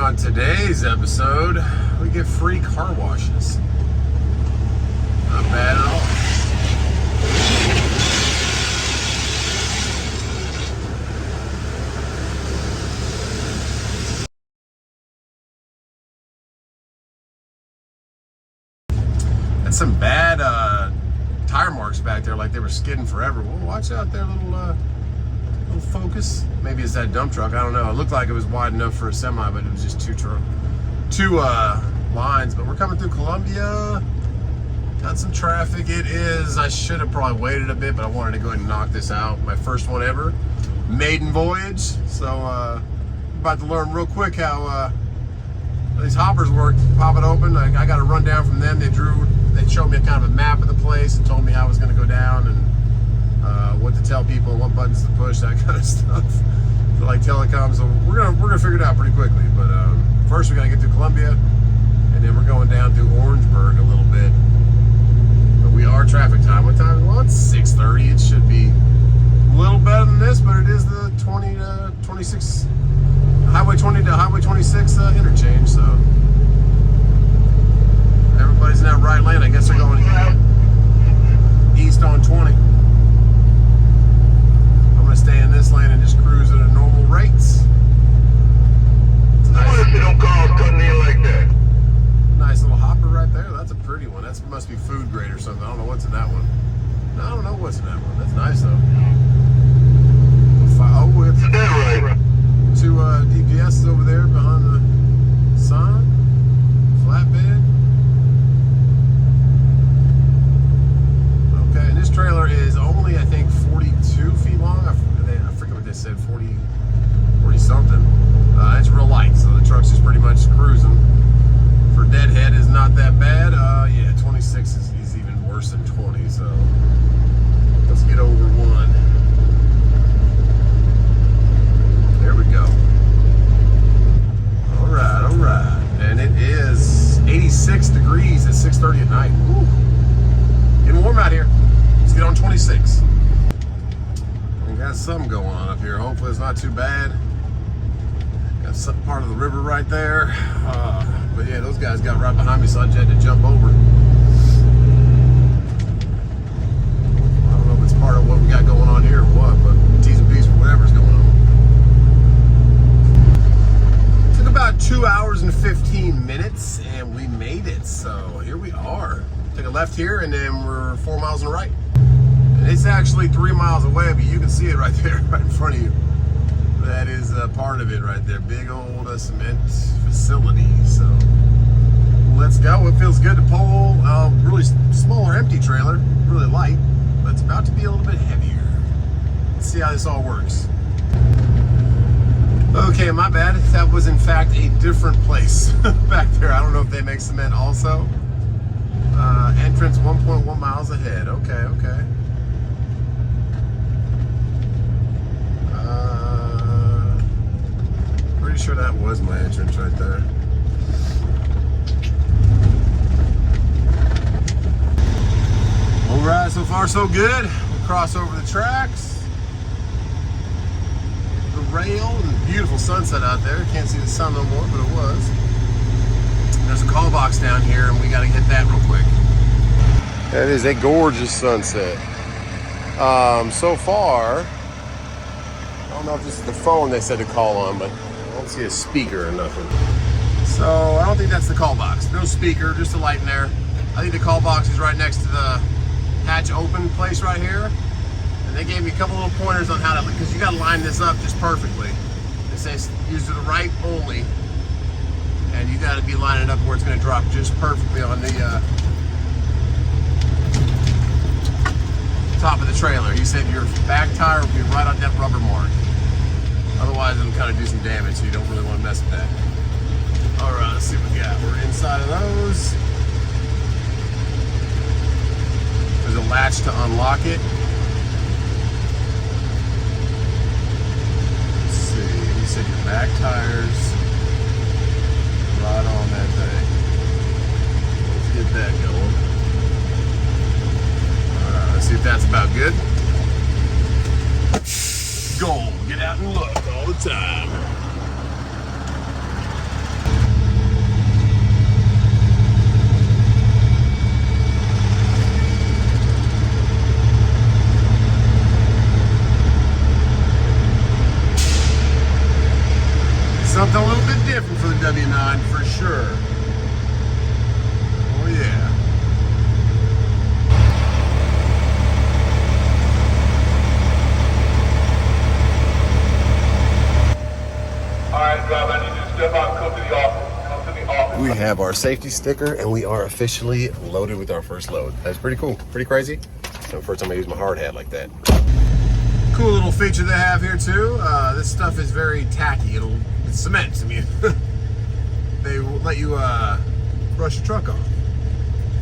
on today's episode, we get free car washes. Not bad at all. That's some bad tire marks back there, like they were skidding forever. Well, watch out there, little Focus. Maybe it's that dump truck. I don't know. It looked like it was wide enough for a semi, but it was just two lines. But we're coming through Columbia. Got some traffic. It is. I should have probably waited a bit, but I wanted to go ahead and knock this out. My first one ever, maiden voyage. So about to learn real quick how these hoppers work. Pop it open. I got a rundown from them. They showed me kind of a map of the place and told me how I was going to go down and what to tell people, what buttons to push, that kind of stuff. So like telecom. So we're gonna figure it out pretty quickly. But first we gotta get to Columbia, and then we're going down through Orangeburg a little bit. But we are traffic time. What time? Well, it's 6:30. It should be a little better than this, but it is the 20 to 26 Highway 20 to Highway 26 interchange. So everybody's in that right lane. I guess they're going east on 20. Stay in this lane and just cruise at a normal rates. What if they don't call cutting in like that? Nice little hopper right there. That's a pretty one. That must be food grade or something. I don't know what's in that one. I don't know what's in that one. That's nice though. Oh, it's right. Two DPSs over there behind the sign. Flatbed. Okay, and this trailer is only, I think, 42 feet long. I forget what they said, 40 something. It's real light, so the truck's just pretty much cruising. For deadhead is not that bad. Yeah, 26 is even worse than 20, so let's get over one. There we go. All right. And it is 86 degrees at 6:30 at night. Woo. Getting warm out here. Let's get on 26. We got something going on up here. Hopefully it's not too bad. Got some part of the river right there. But yeah, those guys got right behind me, so I just had to jump over. I don't know if it's part of what we got going on here or what, but T's and P's for whatever's going on. It took about 2 hours and 15 minutes, and we made it. So here we are. Take a left here, and then we're 4 miles on the right. And it's actually 3 miles away, but you can see it right there, right in front of you. That is part of it right there. Big old cement facility. So let's go. It feels good to pull a really smaller empty trailer, really light, but it's about to be a little bit heavier. Let's see how this all works. Okay, my bad. That was in fact a different place back there. I don't know if they make cement also. Entrance 1.1 miles ahead. Okay. Pretty sure that was my entrance right there. All right, so far so good. We'll cross over the tracks, the rail, and beautiful sunset out there. Can't see the sun no more, but it was. There's a call box down here, and we got to hit that real quick. That is a gorgeous sunset. So far, I don't know if this is the phone they said to call on, but I don't see a speaker or nothing. So I don't think that's the call box. No speaker, just a light in there. I think the call box is right next to the hatch open place right here. And they gave me a couple little pointers on how to, because you got to line this up just perfectly. They say use to the right only. And you got to be lining up where it's going to drop just perfectly on the top of the trailer. He said your back tire will be right on that rubber mark. Otherwise, it'll kind of do some damage, so you don't really want to mess with that. All right, let's see what we got. We're inside of those. There's a latch to unlock it. Let's see. He said your back tires right on that thing. Let's get that going. Let's see if that's about good. Go, get out and look all the time. Something a little bit different for the W9 for sure. Oh yeah. Alright, Bob, I need you to step out and come to the office. Come to the office. We have our safety sticker and we are officially loaded with our first load. That's pretty cool, pretty crazy. So first time I use my hard hat like that. Cool little feature they have here too. This stuff is very tacky. It's cement. I mean, they will let you brush your truck off.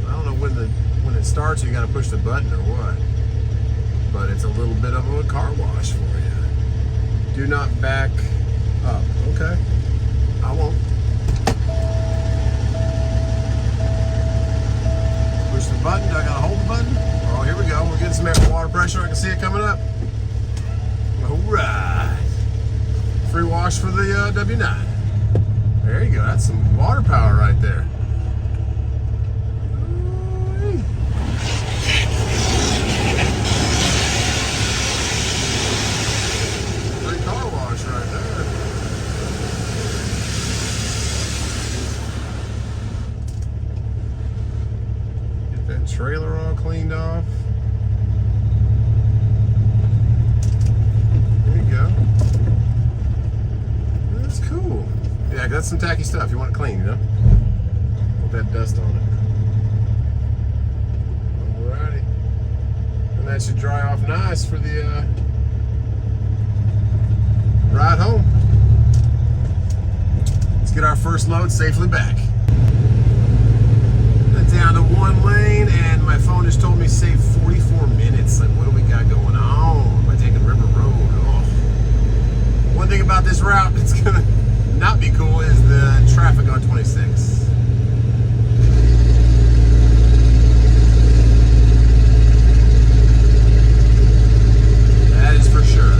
I don't know when it starts. You got to push the button or what. But it's a little bit of a car wash for you. Do not back up. Okay, I won't. Push the button. Do I gotta hold the button? Oh, here we go. We're getting some extra water pressure. I can see it coming up. All right. Free wash for the W9. There you go. That's some water power right there. Free car wash right there. Get that trailer all cleaned off. That's cool. Yeah, that's some tacky stuff. You want it clean, you know? Put that dust on it. Alrighty. And that should dry off nice for the ride home. Let's get our first load safely back. Down to one lane, and my phone just told me save 44 minutes. Like, what do we got going on by taking River Road? Oh. One thing about this route that's gonna not be cool is the traffic on 26. That is for sure.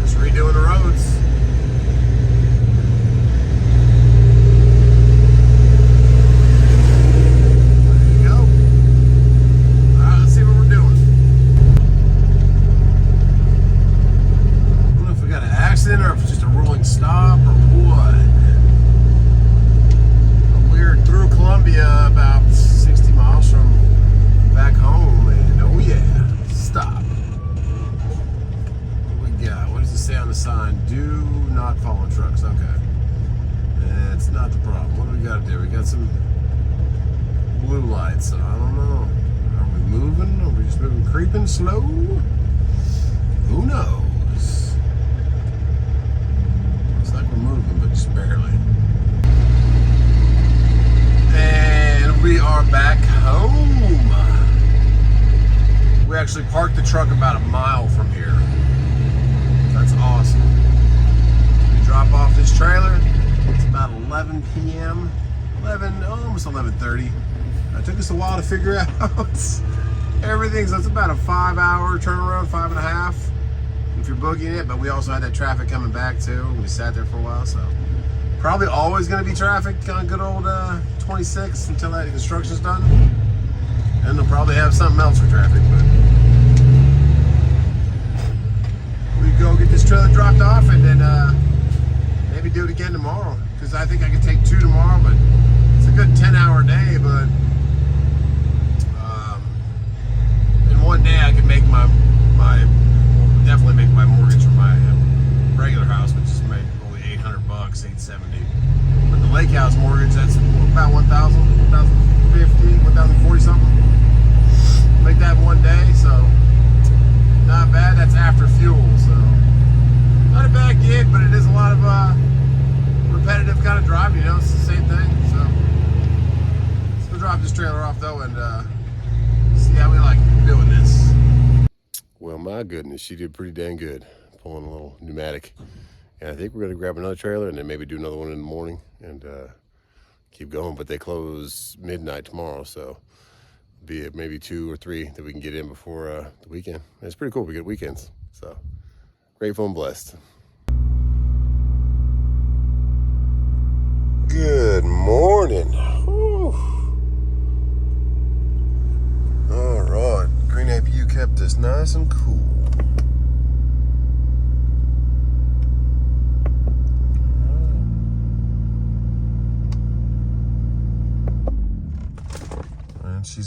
Just redoing the roads. Or if it's just a rolling stop or what. We're through Columbia about 60 miles from back home, and oh yeah, stop. What we got? What does it say on the sign? Do not follow trucks. Okay. That's not the problem. What do we got there? We got some blue lights, so I don't know. Are we moving? Are we just moving creeping slow? Who knows? Moving, but just barely. And we are back home. We actually parked the truck about a mile from here. That's awesome. We drop off this trailer. It's about 11 p.m. Almost 11:30. It took us a while to figure out everything, so it's about a 5-hour turnaround, 5.5. If you're boogieing it, but we also had that traffic coming back too. We sat there for a while, so probably always going to be traffic on good old 26 until that construction's done. And they'll probably have something else for traffic, but we go get this trailer dropped off and then maybe do it again tomorrow, because I think I could take 2 tomorrow, but it's a good 10-hour day. But in one day I could make definitely make my mortgage for my regular house, which is only $800, $870. But the lake house mortgage, that's about 1,000, 1,050, 1,040 something. Make that one day, so not bad. That's after fuel, so not a bad gig, but it is a lot of repetitive kind of driving. You know, it's the same thing. So let's go drop this trailer off though and see how we like doing this. Well, my goodness, she did pretty dang good pulling a little pneumatic. And I think we're going to grab another trailer and then maybe do another one in the morning and keep going. But they close midnight tomorrow, so be it maybe 2 or 3 that we can get in before the weekend. And it's pretty cool. We get weekends, so grateful and blessed. Good morning. Whew. All right. Green APU kept us nice and cool.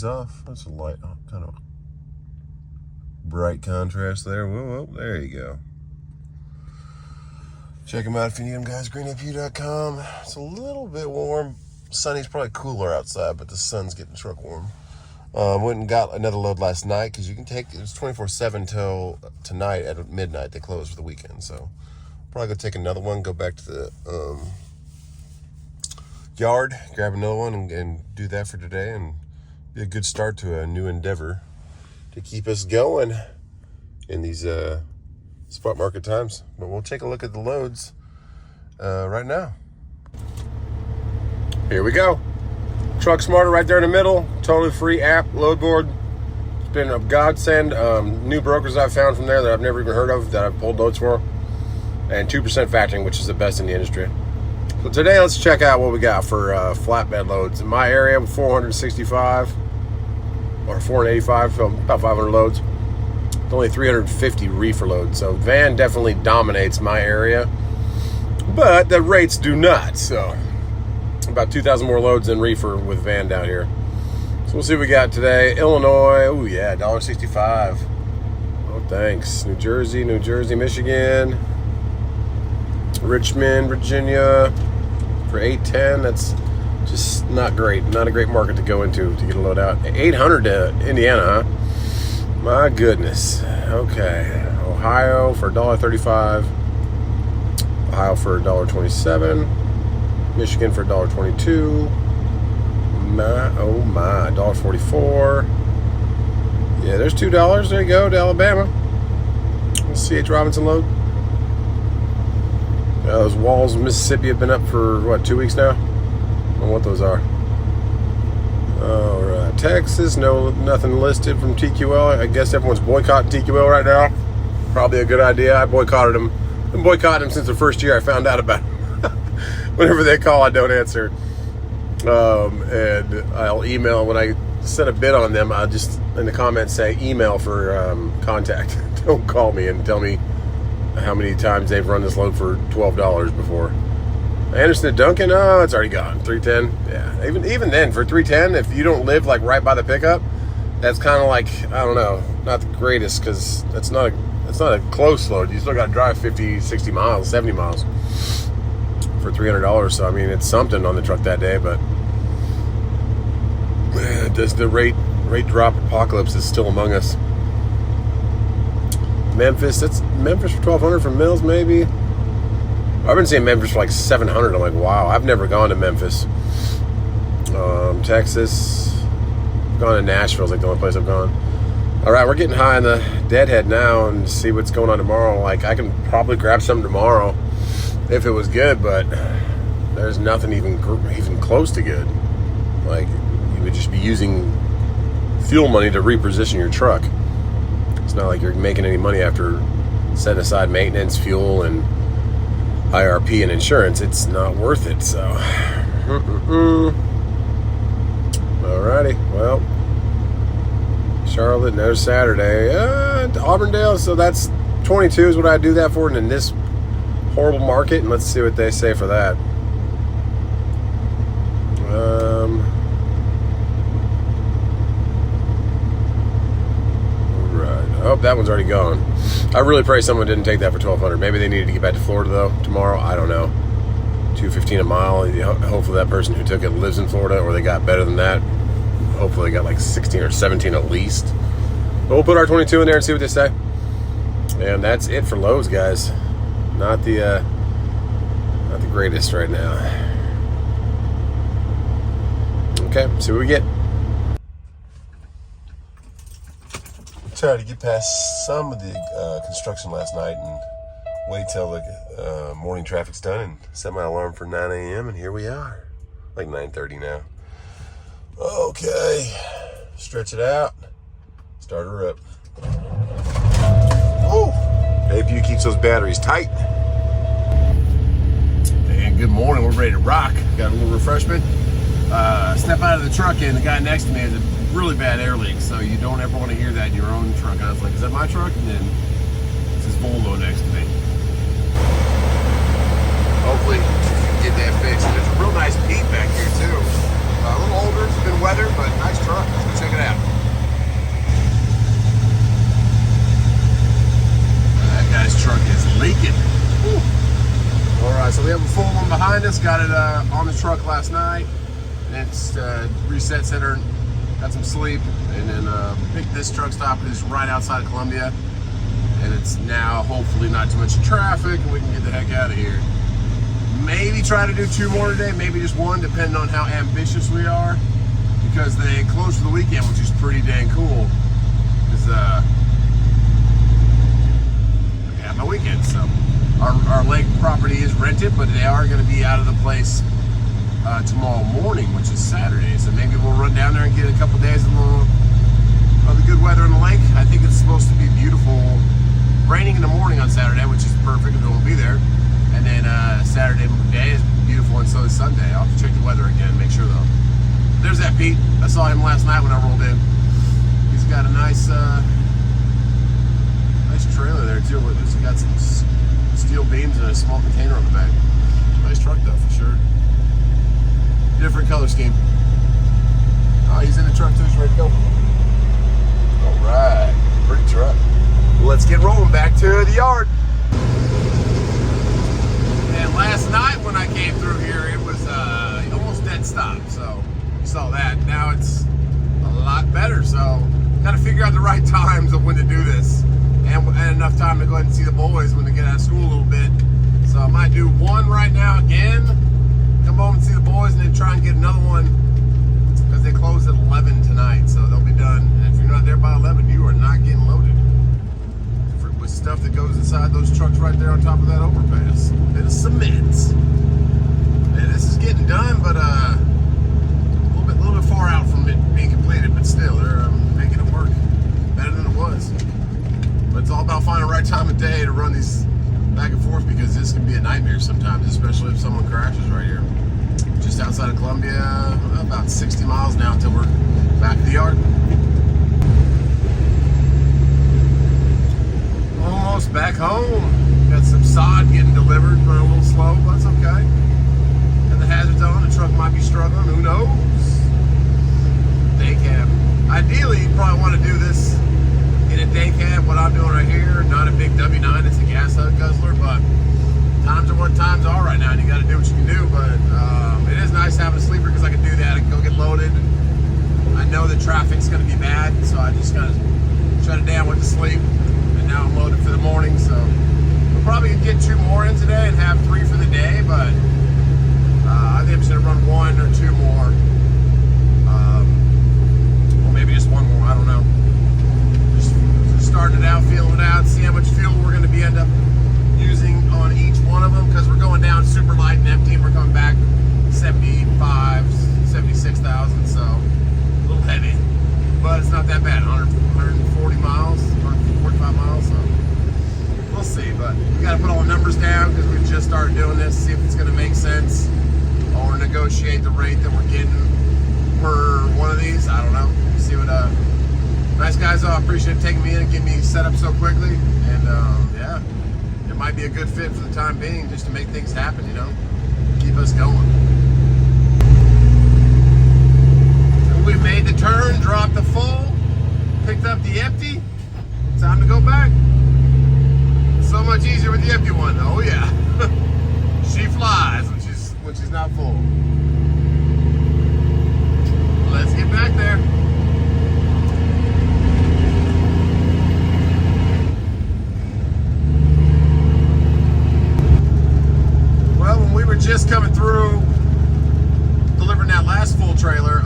pays off. That's a light, kind of bright contrast there. Whoa, there you go. Check them out if you need them, guys. GreenAPU.com. It's a little bit warm. Sunny's probably cooler outside, but the sun's getting the truck warm. Went and got another load last night because you can take, it's 24/7 till tonight at midnight. They close for the weekend, so probably go take another one, go back to the yard, grab another one, and do that for today, and be a good start to a new endeavor to keep us going in these spot market times. But we'll take a look at the loads right now. Here we go. Truck Smarter right there in the middle. Totally free app, load board. It's been a godsend. New brokers I've found from there that I've never even heard of that I've pulled loads for. And 2% factoring, which is the best in the industry. So today, let's check out what we got for flatbed loads. In my area, 465 or 485, so about 500 loads. It's only 350 reefer loads. So van definitely dominates my area, but the rates do not. So about 2,000 more loads than reefer with van down here. So we'll see what we got today. Illinois, oh yeah, $1.65. Oh, thanks. New Jersey, Michigan. Richmond, Virginia for $8.10. That's just not great. Not a great market to go into to get a load out. 800 to Indiana, huh? My goodness. Okay. Ohio for $1.35. Ohio for $1.27. Michigan for $1.22. Oh my, $1.44. Yeah, there's $2. There you go, to Alabama. C.H. Robinson load. Those walls of Mississippi have been up for, what, 2 weeks now? I don't know what those are. All right, Texas, nothing listed from TQL. I guess everyone's boycotting TQL right now. Probably a good idea. I boycotted them. I've been boycotting them since the first year I found out about them. Whenever they call, I don't answer. And I'll email when I set a bid on them. I'll just in the comments say email for contact. Don't call me and tell me how many times they've run this load for $12 before. Anderson to Duncan, oh, it's already gone. 310. Yeah, even then for 310, if you don't live like right by the pickup, that's kind of like, I don't know, not the greatest because it's not a close load. You still got to drive 50, 60 miles, 70 miles for $300. So I mean, it's something on the truck that day, but does the rate drop apocalypse is still among us. Memphis, that's Memphis for $1,200 from Mills, maybe. I've been seeing Memphis for like $700. I'm like, wow, I've never gone to Memphis. Texas, I've gone to Nashville, like the only place I've gone. All right, we're getting high in the deadhead now and see what's going on tomorrow. Like, I can probably grab something tomorrow if it was good, but there's nothing even close to good. Like, you would just be using fuel money to reposition your truck. It's not like you're making any money after setting aside maintenance, fuel, and IRP and insurance. It's not worth it, so. Alrighty, well. Charlotte, no Saturday. Auburndale, so that's 22 is what I do that for, and in this horrible market, and let's see what they say for that. Oh, that one's already gone. I really pray someone didn't take that for $1,200. Maybe they needed to get back to Florida though tomorrow. I don't know. $2.15 a mile. Hopefully that person who took it lives in Florida, or they got better than that. Hopefully they got like 16 or 17 at least. But we'll put our 22 in there and see what they say. And that's it for lows, guys. Not the greatest right now. Okay, see what we get. Tried to get past some of the construction last night and wait till the morning traffic's done and set my alarm for 9 a.m. and here we are, like 9:30 now. Okay, stretch it out, start her up. Woo! APU keeps those batteries tight. And good morning, we're ready to rock. Got a little refreshment. Step out of the truck and the guy next to me has a really bad air leak, so you don't ever want to hear that in your own truck. And I was like, is that my truck? And then it's his Volvo next to me. Hopefully get that fixed. There's a real nice Pete back here too. A little older, it's been weather, but nice truck. Let's go check it out. So we have a full one behind us. Got it on the truck last night. And it's reset center. Got some sleep. And then picked this truck stop is right outside of Columbia. And it's now hopefully not too much traffic and we can get the heck out of here. Maybe try to do 2 more today, maybe just 1, depending on how ambitious we are. Because they close for the weekend, which is pretty dang cool. Because I have my weekend, so. Our lake property is rented, but they are going to be out of the place tomorrow morning, which is Saturday. So maybe we'll run down there and get a couple days of the good weather on the lake. I think it's supposed to be beautiful. Raining in the morning on Saturday, which is perfect if it won't be there. And then Saturday day is beautiful, and so is Sunday. I'll have to check the weather again, make sure though. There's that Pete. I saw him last night when I rolled in. He's got a nice trailer there too. He's got some steel beams and a small container on the back. Nice truck though, for sure. Different color scheme. Oh, he's in the truck too. He's ready to go. All right, pretty truck. Let's get rolling back to the yard. And last night when I came through here, it was almost dead stop. So you saw that. Now it's a lot better. So got to figure out the right times of when to do this. And enough time to go ahead and see the boys when they get out of school a little bit. So I might do 1 right now again, come home and see the boys, and then try and get another one because they close at 11 tonight, so they'll be done. And if you're not there by 11, you are not getting loaded with stuff that goes inside those trucks right there on top of that overpass. Bit of cement. Yeah, this is getting done, but a little bit far out from it being completed, but still, they're making it work better than it was. But it's all about finding the right time of day to run these back and forth, because this can be a nightmare sometimes, especially if someone crashes right here. Just outside of Columbia, about 60 miles now until we're back at the yard. Almost back home. Got some sod getting delivered, but a little slow, but it's okay. Got the hazards on, the truck might be struggling, who knows? Day cab. Ideally, you probably want to do this in a day cab, what I'm doing right here. Not a big W9, it's a gas guzzler, but times are what times are right now, and you got to do what you can do. But it is nice having a sleeper because I can do that. I can go get loaded. I know the traffic's going to be bad, so I just kind of shut it down, went to sleep, and now I'm loaded for the morning. So we'll probably get 2 more in today and have 3 for the day, but I think I'm just going to run 1 or 2 more, or maybe just 1 more. I don't know. Starting it out, feeling it out, see how much fuel we're going to be end up using on each one of them, because we're going down super light and empty, and we're coming back 76,000, so a little heavy, but it's not that bad. 140 miles, 145 miles, so we'll see. But we got to put all the numbers down because we just started doing this, see if it's going to make sense, or negotiate the rate that we're getting per one of these. I don't know. See what nice guys, I appreciate taking me in and getting me set up so quickly. And yeah, it might be a good fit for the time being, just to make things happen, you know, keep us going. And we made the turn, dropped the full, picked up the empty. Time to go back. So much easier with the empty one. Oh yeah, she flies when she's not full. Let's get back there. Well, when we were just coming through, delivering that last full trailer,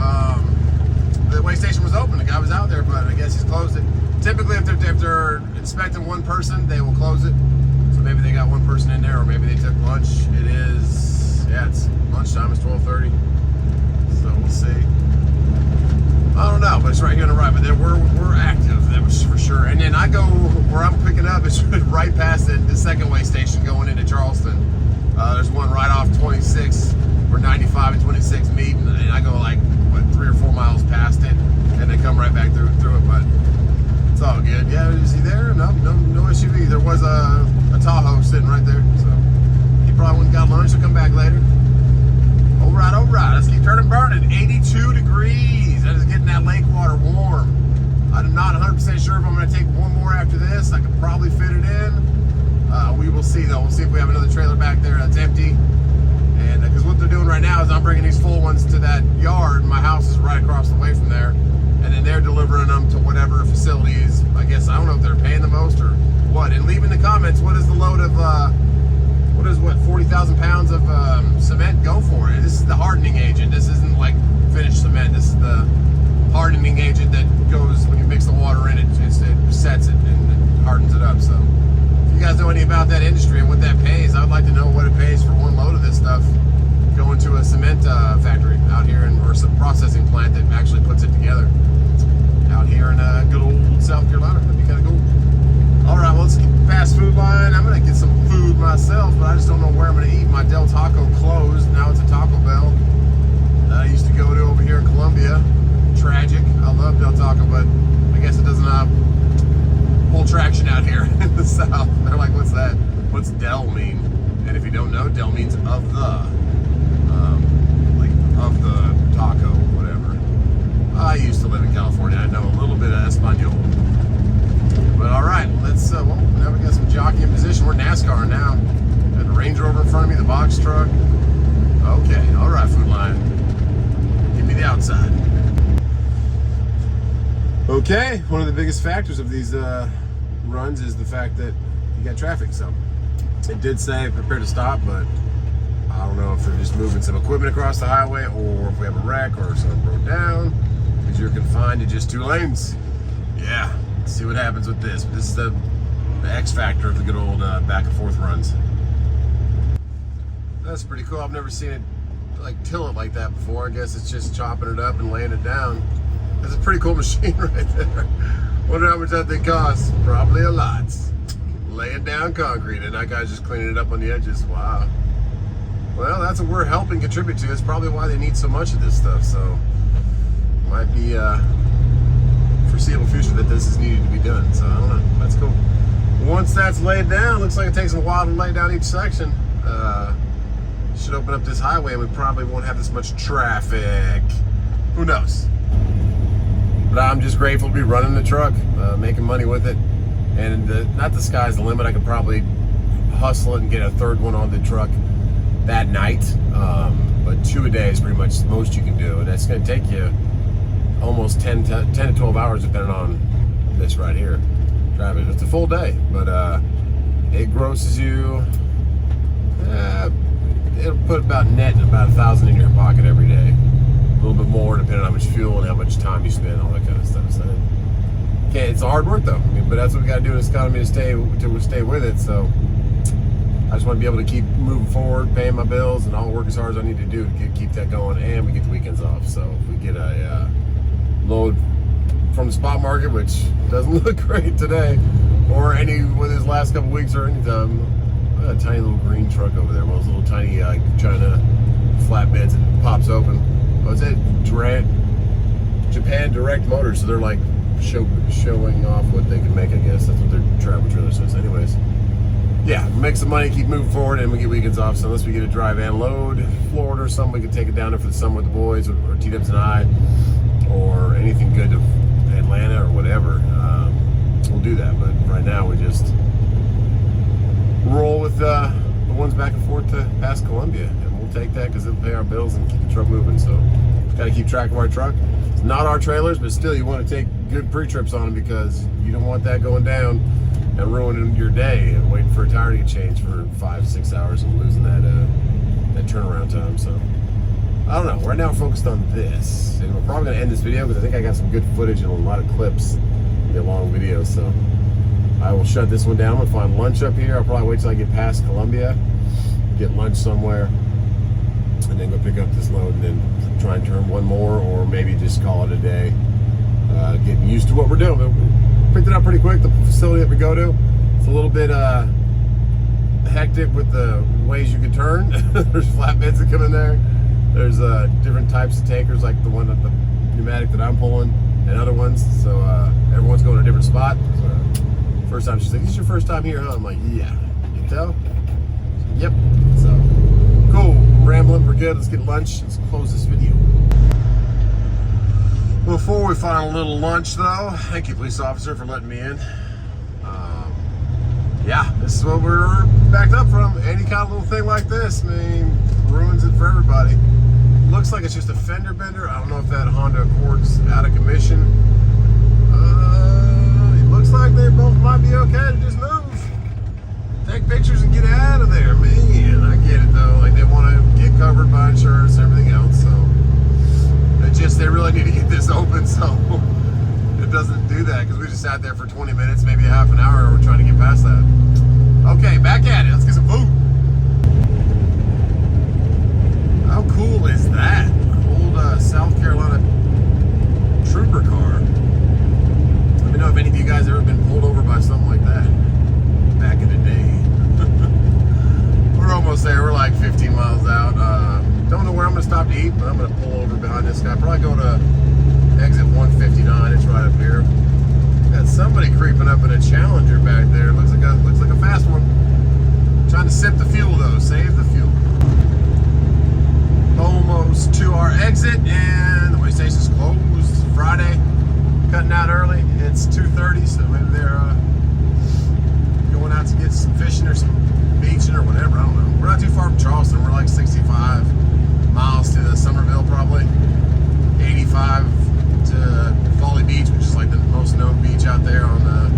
the weigh station was open. The guy was out there, but I guess he's closed it. Typically, if they're inspecting one person, they will close it. So maybe they got one person in there, or maybe they took lunch. It is, yeah, it's lunchtime. It's 12:30. So we'll see. I don't know, but it's right here on the right. But we're active, that was for sure. And then I go where I'm picking up is right past the second weigh station going into Charleston. There's one right off 26 where 95 and 26 meet, and I go like, what, 3 or 4 miles past it, and they come right back through it. But it's all good. Yeah, is he there? No SUV. There was a Tahoe sitting right there, so he probably went and got lunch. He'll come back later. All right. Let's keep turning burning. 82 degrees. That is getting that lake water warm. I'm not 100% sure if I'm going to take 1 more after this. I could probably fit it in. We will see though. We'll see if we have another trailer back there that's empty. And because what they're doing right now is I'm bringing these full ones to that yard. My house is right across the way from there. And then they're delivering them to whatever facilities. I guess, I don't know if they're paying the most or what. And leave in the comments, what is the load of, 40,000 pounds of cement go for? This is the hardening agent. This isn't like finished cement. This is the hardening agent that goes, when you mix the water in, it sets it and it hardens it up. So if you guys know any about that industry and what that pays, I would like to know what it pays for one load of this stuff going to a cement factory out here, or some processing plant that actually puts it together out here in good old South Carolina. That'd be kind of cool. All right, well, let's get fast food line. I'm gonna get some food myself, but I just don't know where I'm gonna eat. My Del Taco closed. Now it's a Taco Bell that I used to go to over here in Columbia. Tragic. I love Del Taco, but I guess it doesn't pull traction out here in the South. They're like, what's that? What's Del mean? And if you don't know, Del means of the taco, whatever. I used to live in California. I know a little bit of Espanol. But all right, let's, well, now we got some jockey in position. We're NASCAR now. Got the Range Rover in front of me, the box truck. Okay, all right, food line. Give me the outside. Okay, one of the biggest factors of these runs is the fact that you got traffic. So it did say prepare to stop, but I don't know if they're just moving some equipment across the highway, or if we have a wreck or something broke down, because you're confined to just 2 lanes. Yeah, let's see what happens with this. But this is the X factor of the good old back and forth runs. That's pretty cool. I've never seen it like till it like that before. I guess it's just chopping it up and laying it down. That's a pretty cool machine right there. Wonder how much that thing costs. Probably a lot. Laying down concrete, and that guy's just cleaning it up on the edges. Wow. Well, that's what we're helping contribute to. It's probably why they need so much of this stuff. So, might be foreseeable future that this is needed to be done. So, I don't know. That's cool. Once that's laid down, looks like it takes a while to lay down each section. Should open up this highway, and we probably won't have this much traffic. Who knows? But I'm just grateful to be running the truck, making money with it. And not the sky's the limit. I could probably hustle it and get a third one on the truck that night. But 2 a day is pretty much the most you can do. And that's going to take you almost 10 to 12 hours, depending on this right here. Driving. It's a full day, but it grosses you. It'll put about net about 1,000 in your pocket every day. A little bit more depending on how much fuel and how much time you spend, all that kind of stuff. So, okay, it's hard work though. I mean, but that's what we got to do in this economy to stay with it. So I just want to be able to keep moving forward, paying my bills, and I'll work as hard as I need to do to keep that going. And we get the weekends off. So if we get a load from the spot market, which doesn't look great today, or any with his last couple weeks or anytime. A tiny little green truck over there, one of those little tiny China flatbeds that pops open. What's it? Japan Direct Motors, so they're like showing off what they can make, I guess. That's what their travel trailer says. Anyways, yeah, make some money, keep moving forward, and we get weekends off. So unless we get a drive and load Florida or something, we can take it down there for the summer with the boys, or T-Dubs and I, or anything good to Atlanta or whatever. We'll do that, but right now we just roll with the ones back and forth to past Columbia, and we'll take that because it'll pay our bills and keep the truck moving. So got to keep track of our truck. It's not our trailers, but still you want to take good pre-trips on them, because you don't want that going down and ruining your day and waiting for a tire to get changed for 5-6 hours and losing that turnaround time. So I don't know. Right now we're focused on this, and we're probably going to end this video because I think I got some good footage and a lot of clips in the long video. So I will shut this one down. I'm gonna find lunch up here. I'll probably wait till I get past Columbia, get lunch somewhere, and then go pick up this load, and then try and turn one more, or maybe just call it a day. Getting used to what we're doing. We picked it up pretty quick. The facility that we go to, it's a little bit hectic with the ways you can turn. There's flatbeds that come in there. There's different types of tankers, like the one that the pneumatic that I'm pulling, and other ones. So everyone's going to a different spot. So, first time, she's like, "This is your first time here, huh?" I'm like, "Yeah." You can tell? Yep. So, cool. I'm rambling. We're good. Let's get lunch. Let's close this video. Before we find a little lunch, though, thank you, police officer, for letting me in. Yeah, This is what we're backed up from. Any kind of little thing like this, I mean, ruins it for everybody. Looks like it's just a fender bender. I don't know if that Honda Accord's out of commission. It looks like they both might be okay to just move. Take pictures and get out of there, man. I get it though. Like they want to get covered by insurance and everything else. So they really need to get this open so it doesn't do that, because we just sat there for 20 minutes, maybe a half an hour. We're trying to get past that. Okay, back at it. Let's get some food. How cool is that? Old South Carolina trooper car. Let me know if any of you guys ever been pulled over by something like that back in the day. We're almost there. We're like 15 miles out. Don't know where I'm going to stop to eat, but I'm going to pull over behind this guy. Probably go to exit 159. It's right up here. Got somebody creeping up in a Challenger back there. Looks like a fast one. Trying to sip the fuel though. Save the fuel. Almost to our exit, and the way station's closed. Friday. Cutting out early. It's 2:30, so maybe they're going out to get some fishing or some beaching or whatever. I don't know. We're not too far from Charleston. We're like 65 miles to Simpsonville, probably 85 to Folly Beach, which is like the most known beach out there on the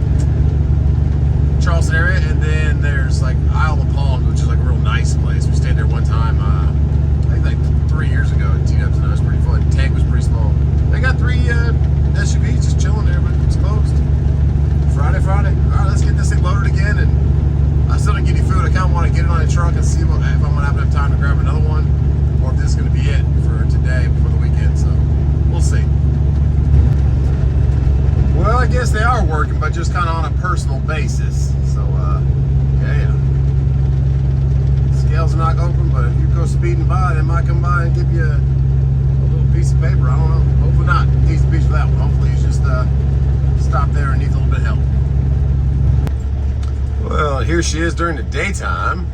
Charleston area. And then there's like Isle of Palms, which is like a real nice place. We stayed there one time, I think like 3 years ago at T-Dubs, and it was pretty fun. Tank was pretty small. They got 3 SUVs just chilling there, but it's closed. Friday. All right, let's get this thing loaded again. And I still didn't get any food. I kind of want to get it on a truck and see if I'm going to have enough time to grab another one, or if this is going to be it for today before the weekend. So we'll see. Well, I guess they are working, but just kind of on a personal basis. So yeah. Scales are not open, but if you go speeding by, they might come by and give you a little piece of paper. I don't know. Hopefully not. Needs a piece for that one. Hopefully he's just stopped there and needs a little bit of help. Well, here she is during the daytime.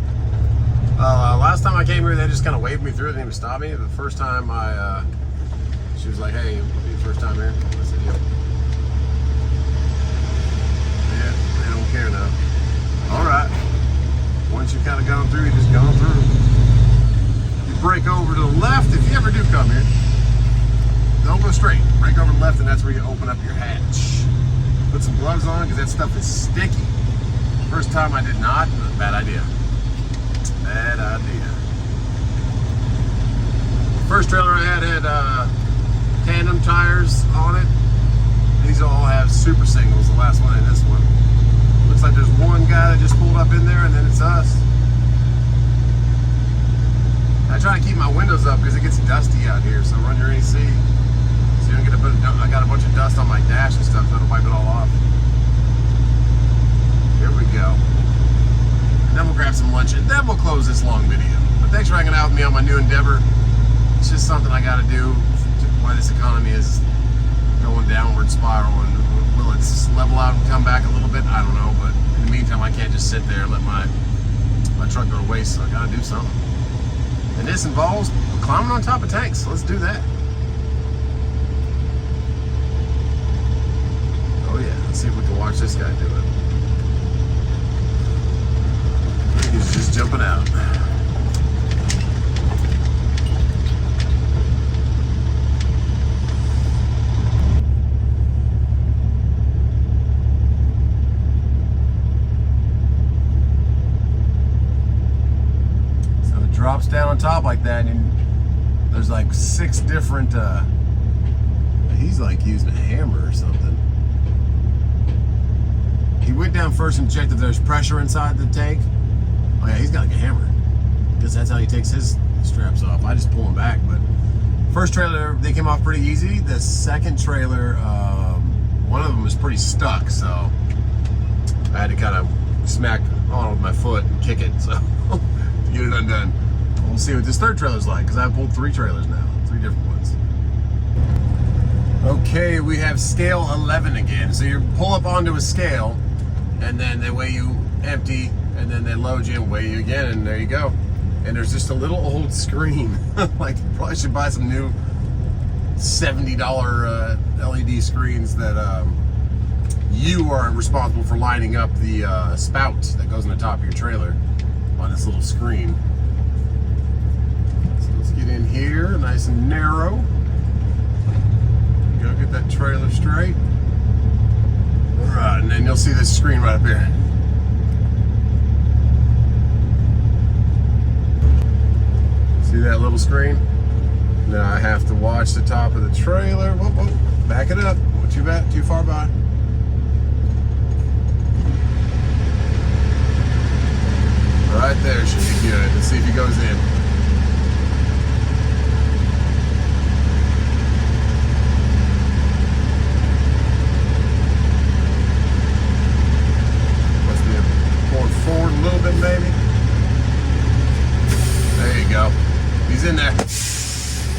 Last time I came here, they just kind of waved me through. They didn't even stop me. The first time she was like, "Hey, it'll be your first time here?" I said, "Yep." Yeah, they don't care now. All right. Once you've kind of gone through, you just gone through. You break over to the left if you ever do come here. Don't go straight. Break over to the left, and that's where you open up your hatch. Put some gloves on, because that stuff is sticky. First time I did not. Bad idea. Bad idea. First trailer I had tandem tires on it. These all have super singles, the last one and this one. Looks like there's one guy that just pulled up in there, and then it's us. I try to keep my windows up because it gets dusty out here, so run your AC. So you don't get I got a bunch of dust on my dash and stuff, so it'll wipe it all off. Here we go. And then we'll grab some lunch, and then we'll close this long video. But thanks for hanging out with me on my new endeavor. It's just something I got to do while this economy is going downward spiral. And will it level out and come back a little bit? I don't know. But in the meantime, I can't just sit there and let my truck go to waste. So I got to do something. And this involves climbing on top of tanks. So let's do that. Oh yeah, let's see if we can watch this guy do it. He's just jumping out. So it drops down on top like that, and there's like 6 different, he's like using a hammer or something. He went down first and checked if there's pressure inside the tank. Oh yeah, he's got like a hammer. Because that's how he takes his straps off. I just pull them back. But first trailer, they came off pretty easy. The second trailer, one of them was pretty stuck, so I had to kind of smack on it with my foot and kick it, so to get it undone. We'll see what this third trailer's like, because I've pulled 3 trailers now, 3 different ones. Okay, we have scale 11 again. So you pull up onto a scale, and then they weigh you empty, and then they load you and weigh you again, and there you go. And there's just a little old screen. Like, you probably should buy some new $70 LED screens that you are responsible for lining up the spout that goes on the top of your trailer on this little screen. So let's get in here, nice and narrow. Go get that trailer straight. All right, and then you'll see this screen right up here. See that little screen? Now I have to watch the top of the trailer. Whoa, whoa, back it up. What you bet? Too far by. Right there should be good. Let's see if he goes in. Must be going forward a little bit, maybe. There you go. He's in there.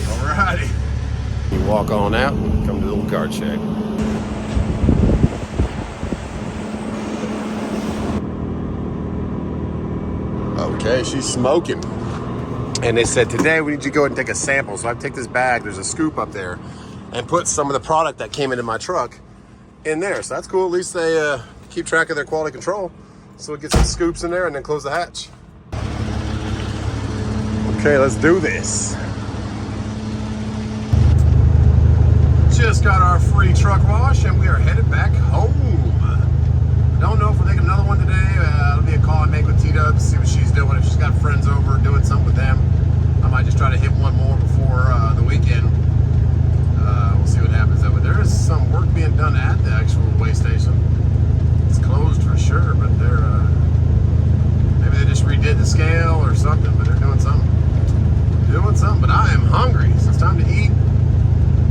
Alrighty. You walk on out and come to the little guard check. Okay, she's smoking. And they said, today we need you to go ahead and take a sample. So I take this bag, there's a scoop up there, and put some of the product that came into my truck in there. So that's cool. At least they keep track of their quality control. So we get some scoops in there and then close the hatch. Okay, let's do this. Just got our free truck wash and we are headed back home. Don't know if we're taking another one today. It'll be a call I make with T-Dub to see what she's doing. If she's got friends over doing something with them, I might just try to hit one more before the weekend. We'll see what happens though. But there is some work being done at the actual weigh station. It's closed for sure, but they're maybe they just redid the scale or something, but they're doing something. But I am hungry, so it's time to eat.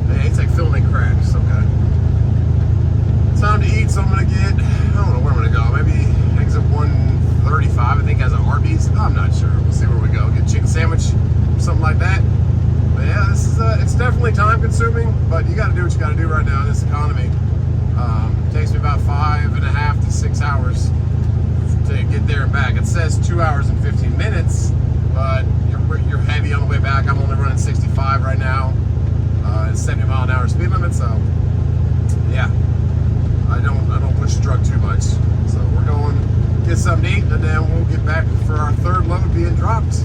Hey, it's like filming cracks, okay. It's time to eat, so I'm gonna get, I don't know where I'm gonna go. Maybe exit 135, I think has an Arby's. I'm not sure. We'll see where we go. Get a chicken sandwich, something like that. But yeah, this is it's definitely time consuming, but you gotta do what you gotta do right now in this economy. It takes me about 5.5 to 6 hours to get there and back. It says 2 hours and 15 minutes, but you're heavy on the way back. I'm only running 65 right now. It's 70 mile an hour speed limit, so yeah, I don't push the truck too much. So we're going to get something to eat, and then we'll get back for our third load being dropped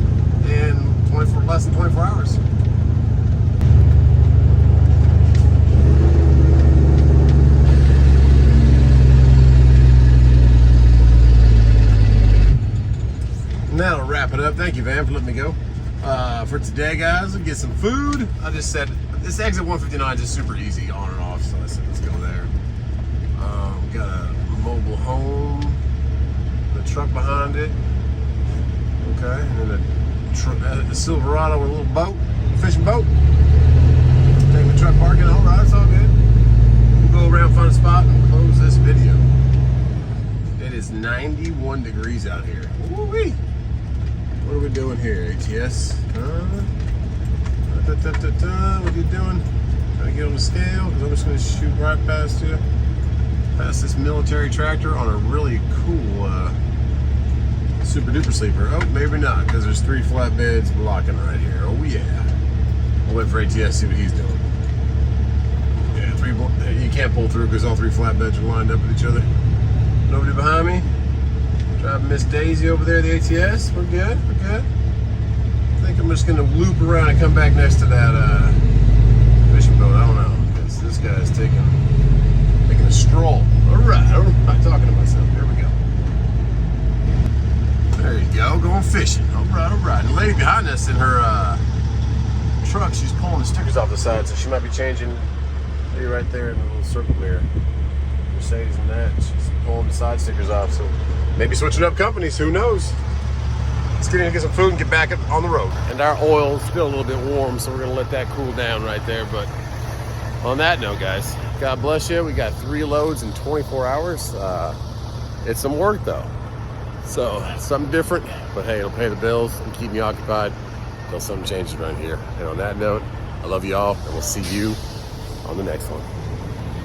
in less than 24 hours. And that'll wrap it up. Thank you, Van, for letting me go. For today, guys, we'll get some food. I just said this exit 159 is just super easy on and off, so I said let's go there. We got a mobile home, the truck behind it, okay, and then the Silverado with a little boat, fishing boat. Take the truck parking. All right, it's all good. We'll go around, find a spot, and close this video. It is 91 degrees out here. Woo-wee. What are we doing here, ATS? What are you doing? Trying to get on the scale, because I'm just going to shoot right past you. Past this military tractor on a really cool super duper sleeper. Oh, maybe not, because there's 3 flatbeds blocking right here. Oh yeah. We'll wait for ATS to see what he's doing. Yeah, you can't pull through because all 3 flatbeds are lined up with each other. Nobody behind me. Driving Miss Daisy over there, the ATS. We're good, we're good. I think I'm just gonna loop around and come back next to that fishing boat. I don't know, because this guy's taking a stroll. All right, I'm talking to myself. Here we go. There you go, going fishing. All right, all right. And the lady behind us in her truck, she's pulling the stickers off the side, so she might be changing. See right there in the little circle mirror. Mercedes and that. She's pulling the side stickers off, so maybe switching up companies, who knows? Let's get in and get some food and get back on the road. And our oil's still a little bit warm, so we're gonna let that cool down right there. But on that note, guys, God bless you. We got 3 loads in 24 hours. It's some work though. So something different, but hey, it'll pay the bills and keep me occupied until something changes around here. And on that note, I love you all, and we'll see you on the next one.